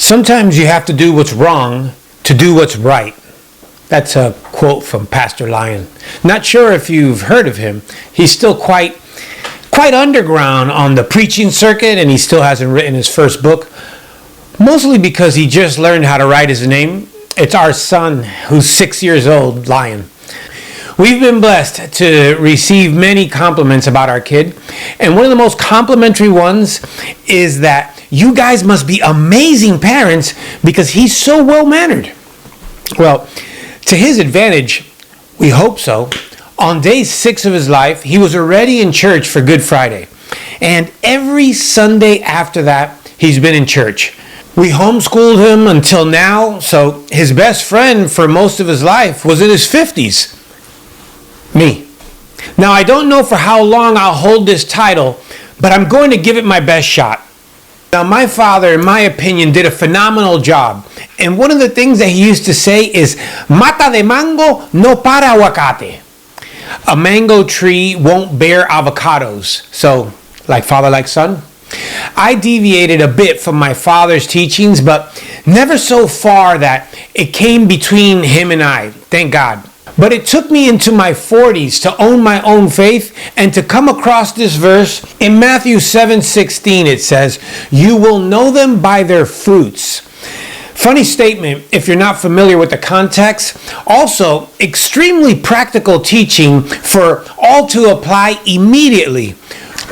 Sometimes you have to do what's wrong to do what's right. That's a quote from Pastor Lyon. Not sure if you've heard of him. He's still quite underground on the preaching circuit, and he still hasn't written his first book, mostly because he just learned how to write his name. It's our son, who's 6 years old, Lion. We've been blessed to receive many compliments about our kid, and one of the most complimentary ones is that you guys must be amazing parents because he's so well-mannered. Well, to his advantage, we hope so. On day 6 of his life, he was already in church for Good Friday. And every Sunday after that, he's been in church. We homeschooled him until now, so his best friend for most of his life was in his 50s. Me. Now, I don't know for how long I'll hold this title, but I'm going to give it my best shot. Now, my father, in my opinion, did a phenomenal job. And one of the things that he used to say is, mata de mango no para aguacate. A mango tree won't bear avocados. So, like father, like son. I deviated a bit from my father's teachings, but never so far that it came between him and I. Thank God. But it took me into my 40s to own my own faith and to come across this verse. In Matthew 7:16, it says, "You will know them by their fruits." Funny statement if you're not familiar with the context. Also, extremely practical teaching for all to apply immediately.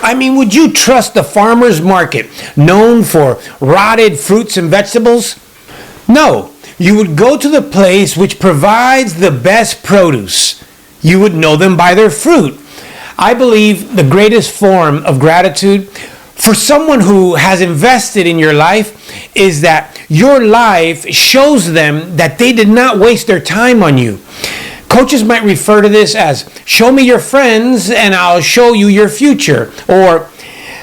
I mean, would you trust the farmer's market known for rotted fruits and vegetables? No. You would go to the place which provides the best produce. You would know them by their fruit. I believe the greatest form of gratitude for someone who has invested in your life is that your life shows them that they did not waste their time on you. Coaches might refer to this as, show me your friends and I'll show you your future. Or,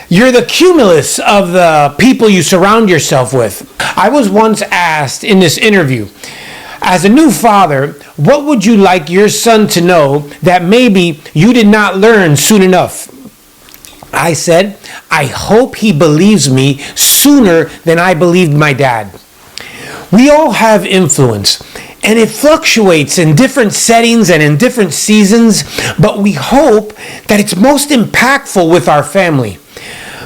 you're the cumulus of the people you surround yourself with. I was once asked in this interview, as a new father, what would you like your son to know that maybe you did not learn soon enough? I said, I hope he believes me sooner than I believed my dad. We all have influence, and it fluctuates in different settings and in different seasons, but we hope that it's most impactful with our family.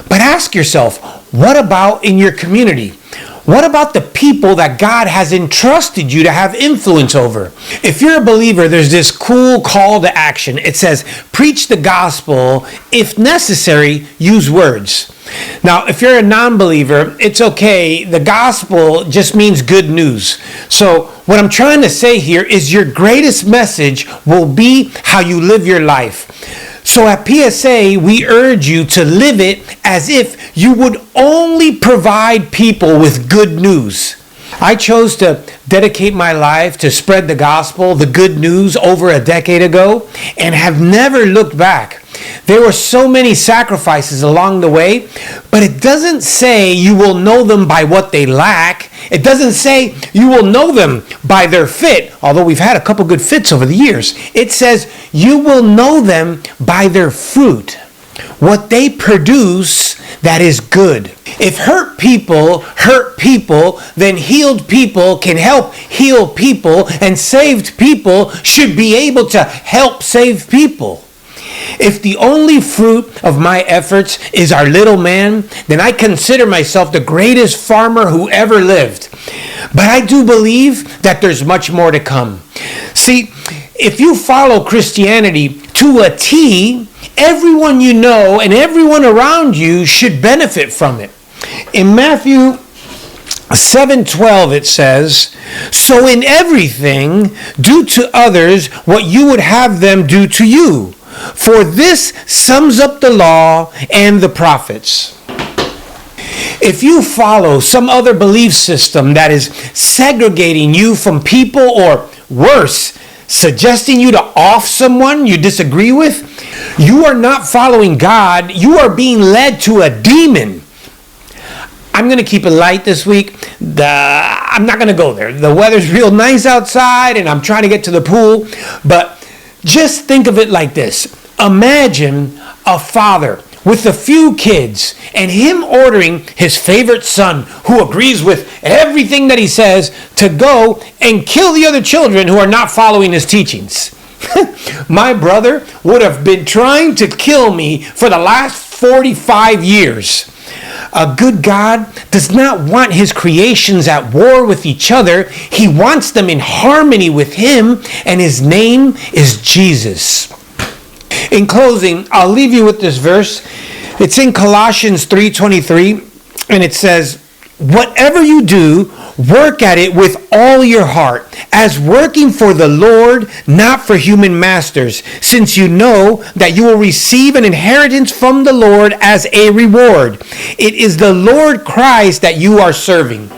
But ask yourself, what about in your community? What about the people that God has entrusted you to have influence over? If you're a believer, there's this cool call to action. It says, preach the gospel. If necessary, use words. Now, if you're a non-believer, it's okay. The gospel just means good news. So what I'm trying to say here is your greatest message will be how you live your life. So at PSA, we urge you to live it as if you would only provide people with good news. I chose to dedicate my life to spread the gospel, the good news, over a decade ago, and have never looked back. There were so many sacrifices along the way, but it doesn't say you will know them by what they lack. It doesn't say you will know them by their fit, although we've had a couple good fits over the years. It says you will know them by their fruit, what they produce that is good. If hurt people, then healed people can help heal people, and saved people should be able to help save people. If the only fruit of my efforts is our little man, then I consider myself the greatest farmer who ever lived. But I do believe that there's much more to come. See, if you follow Christianity to a T, everyone you know and everyone around you should benefit from it. In Matthew 7:12 it says, so in everything, do to others what you would have them do to you. For this sums up the law and the prophets. If you follow some other belief system that is segregating you from people, or worse, suggesting you to off someone you disagree with, you are not following God. You are being led to a demon. I'm going to keep it light this week. I'm not going to go there. The weather's real nice outside and I'm trying to get to the pool, but just think of it like this. Imagine a father with the few kids and him ordering his favorite son, who agrees with everything that he says, to go and kill the other children who are not following his teachings. My brother would have been trying to kill me for the last 45 years. A good God does not want his creations at war with each other. He wants them in harmony with him, and his name is Jesus. In closing, I'll leave you with this verse. It's in Colossians 3:23, and it says, "Whatever you do, work at it with all your heart, as working for the Lord, not for human masters, since you know that you will receive an inheritance from the Lord as a reward. It is the Lord Christ that you are serving."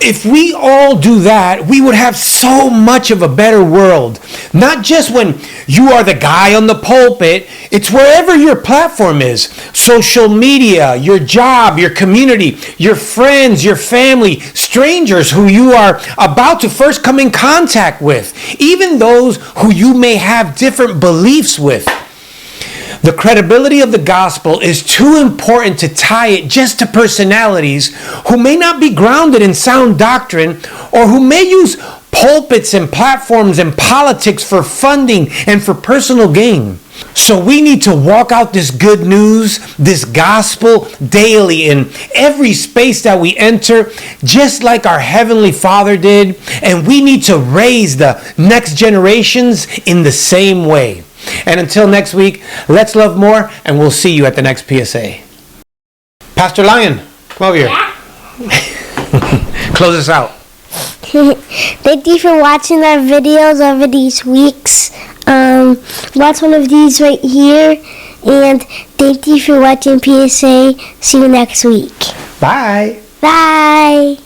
If we all do that, we would have so much of a better world. Not just when you are the guy on the pulpit, it's wherever your platform is. Social media, your job, your community, your friends, your family, strangers who you are about to first come in contact with, even those who you may have different beliefs with. The credibility of the gospel is too important to tie it just to personalities who may not be grounded in sound doctrine, or who may use pulpits and platforms and politics for funding and for personal gain. So we need to walk out this good news, this gospel, daily in every space that we enter, just like our Heavenly Father did. And we need to raise the next generations in the same way. And until next week, let's love more, and we'll see you at the next PSA. Pastor Lion, come over here. Close us out. Thank you for watching our videos over these weeks. Watch one of these right here. And thank you for watching PSA. See you next week. Bye. Bye.